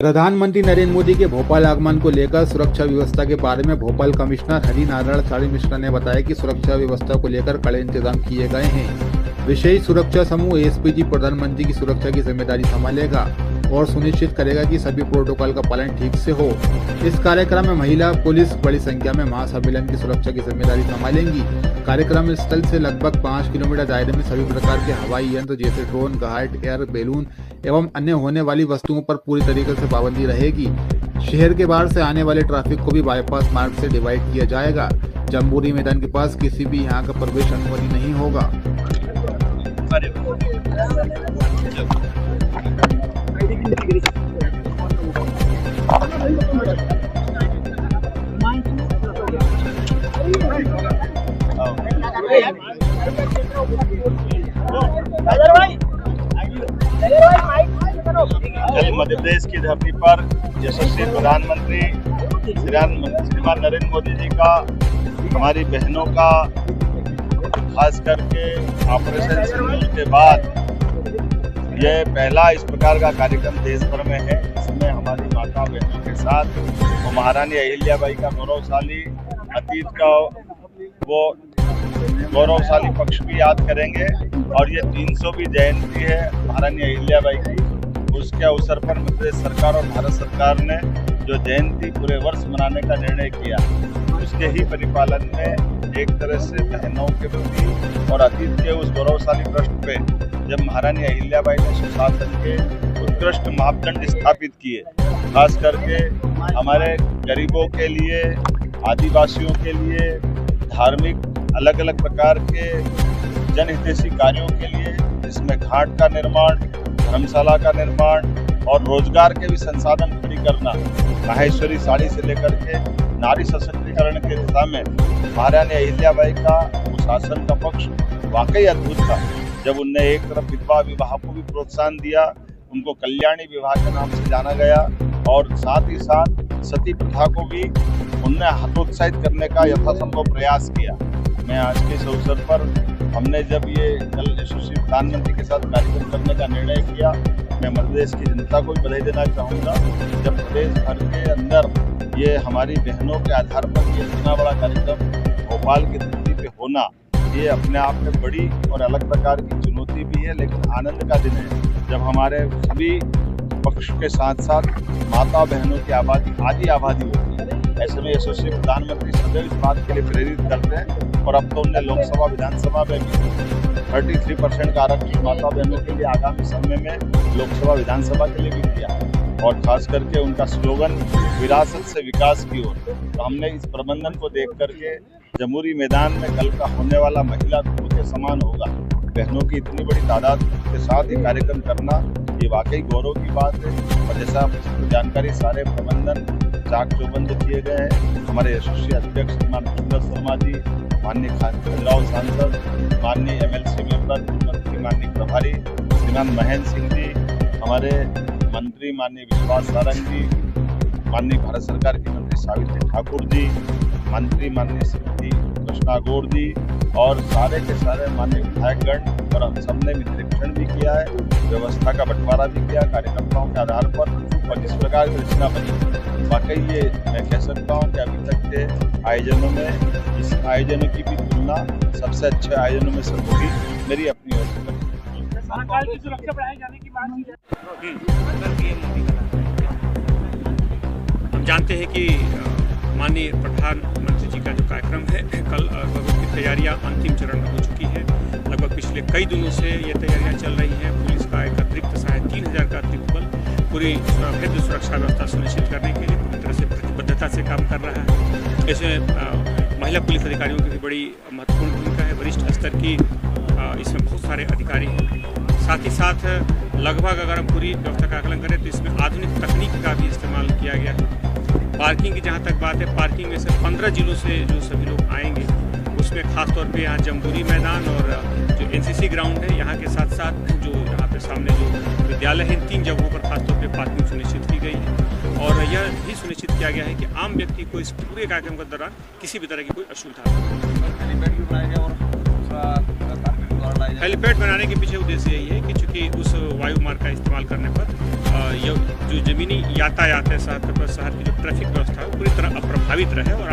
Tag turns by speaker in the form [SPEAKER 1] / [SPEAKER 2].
[SPEAKER 1] प्रधानमंत्री नरेंद्र मोदी के भोपाल आगमन को लेकर सुरक्षा व्यवस्था के बारे में भोपाल कमिश्नर हरि नारायण चारी मिश्रा ने बताया कि सुरक्षा व्यवस्था को लेकर कड़े इंतजाम किए गए हैं। विशेष सुरक्षा समूह एसपीजी प्रधानमंत्री की सुरक्षा की जिम्मेदारी संभालेगा और सुनिश्चित करेगा कि सभी प्रोटोकॉल का पालन ठीक से हो। इस कार्यक्रम में महिला पुलिस बड़ी संख्या में महासम्मेलन की सुरक्षा की जिम्मेदारी संभालेंगी। कार्यक्रम स्थल से लगभग 5 किलोमीटर दायरे में सभी प्रकार के हवाई यंत्र जैसे ड्रोन, घाट, एयर बैलून एवं अन्य होने वाली वस्तुओं पर पूरी तरीके से पाबंदी रहेगी। शहर के बाहर से आने वाले ट्रैफिक को भी बाईपास मार्ग से डिवाइड किया जाएगा। जम्बूरी मैदान के पास किसी भी यहाँ का प्रवेश अनुमति नहीं होगा।
[SPEAKER 2] कल मध्य प्रदेश की धरती पर यशस्वी प्रधानमंत्री श्रीमान नरेंद्र मोदी जी का हमारी बहनों का खास करके ऑपरेशन सिंदूर के बाद यह पहला इस प्रकार का कार्यक्रम देश भर में है। इसमें हमारी माता बहनों के साथ वो महारानी अहिल्याबाई का गौरवशाली अतीत का वो गौरवशाली पक्ष भी याद करेंगे और ये 300वीं जयंती है महारानी अहिल्याबाई की। उसके अवसर पर मध्य प्रदेश सरकार और भारत सरकार ने जो जयंती पूरे वर्ष मनाने का निर्णय किया, उसके ही परिपालन में एक तरह से बहनों के प्रति और अतीत के उस गौरवशाली पृष्ठ पे जब महारानी अहिल्याबाई ने सुशासन के उत्कृष्ट मापदंड स्थापित किए, खास करके हमारे गरीबों के लिए, आदिवासियों के लिए, धार्मिक अलग अलग प्रकार के जनहितैषी कार्यों के लिए, जिसमें घाट का निर्माण, धर्मशाला का निर्माण और रोजगार के भी संसाधन खड़ी करना, माहेश्वरी साड़ी से लेकर के नारी सशक्तिकरण के दिशा में महारानी अहिल्याबाई का शासन का पक्ष वाकई अद्भुत था। जब उनने एक तरफ विधवा विवाह को भी प्रोत्साहन दिया, उनको कल्याणी विवाह के नाम से जाना गया और साथ ही साथ सती प्रथा को भी उनने हतोत्साहित करने का यथासंभव प्रयास किया। मैं आज के इस अवसर पर हमने जब ये कल यशस्वी प्रधानमंत्री के साथ कार्यक्रम करने का निर्णय किया, मैं मध्य प्रदेश की जनता को भी बधाई देना चाहूँगा। जब प्रदेश भर के अंदर ये हमारी बहनों के आधार पर ये इतना बड़ा कार्यक्रम भोपाल की धरती पे होना, ये अपने आप में बड़ी और अलग प्रकार की चुनौती भी है, लेकिन आनंद का दिन है जब हमारे सभी पक्ष के साथ साथ माता बहनों की आबादी होती है। ऐसे में यशस्वी प्रधानमंत्री सदैव इस बात के लिए प्रेरित करते हैं और अब तो उन्होंने लोकसभा विधानसभा में भी 33% का आरक्षण माता बहनों के लिए आगामी समय में लोकसभा विधानसभा के लिए भी दिया और खास करके उनका स्लोगन विरासत से विकास की ओर। तो हमने इस प्रबंधन को देख करके जम्बूरी मैदान में कल का होने वाला महिला कुंभ के समान होगा। बहनों की इतनी बड़ी तादाद के साथ ये कार्यक्रम करना, ये वाकई गौरव की बात है। और जैसा जानकारी सारे प्रबंधन चाक चौबंद किए गए हैं। हमारे यशस्वी अध्यक्ष श्रीमान सुंदर शर्मा जी, माननीय खजुराहो सांसद, माननीय MLC मेंबर, मंत्री माननीय प्रभारी श्रीमान महेंद्र सिंह जी, हमारे मंत्री माननीय विश्वास सारंग जी, माननीय भारत सरकार की मंत्री सावित्री ठाकुर जी, मंत्री माननीय श्रीमती कृष्णा गौर जी और सारे के सारे माननीय विधायकगण, और हम सबने भी निरीक्षण भी किया है, व्यवस्था का बंटवारा भी किया कार्यकर्ताओं के आधार पर और जिस प्रकार की रचना बनी, वाकई ये मैं कह सकता हूँ कि अभी तक के आयोजनों में इस आयोजनों की भी तुलना सबसे अच्छे आयोजनों में से होगी, मेरी अपनी ओर से।
[SPEAKER 3] की सुरक्षा बढ़ाए जाने की बात
[SPEAKER 4] हम जानते हैं कि माननीय प्रधानमंत्री जी का जो कार्यक्रम है कल लगभग की तैयारियां अंतिम चरण में हो चुकी है। लगभग पिछले कई दिनों से ये तैयारियां चल रही हैं। पुलिस का एक अतिरिक्त सहायक 3000 का अतिरिक्त बल पूरी भेद्य सुरक्षा व्यवस्था सुनिश्चित करने के लिए पूरी तरह से प्रतिबद्धता से काम कर रहा है। इसमें महिला पुलिस अधिकारियों की भी बड़ी महत्वपूर्ण भूमिका है। वरिष्ठ स्तर की इसमें बहुत सारे अधिकारी हैं। साथ ही साथ लगभग अगर हम पूरी व्यवस्था का आकलन करें तो इसमें आधुनिक तकनीक का भी इस्तेमाल किया गया है। पार्किंग की जहाँ तक बात है, पार्किंग में से 15 जिलों से जो सभी लोग आएंगे उसमें खासतौर पे यहाँ जम्बूरी मैदान और जो NCC ग्राउंड है, यहाँ के साथ साथ जो यहाँ पे सामने जो विद्यालय है, इन 3 जगहों पर खासतौर पे पार्किंग सुनिश्चित की गई है और यह भी सुनिश्चित किया गया है कि आम व्यक्ति को इस पूरे कार्यक्रम के दौरान किसी भी तरह की कोई असुविधा नहीं। हेलीपैड बनाने के पीछे उद्देश्य यही है कि चूँकि कि उस वायु मार्ग का इस्तेमाल करने पर जो ज़मीनी यातायात है शहर के, शहर की जो ट्रैफिक व्यवस्था है पूरी तरह अप्रभावित रहे और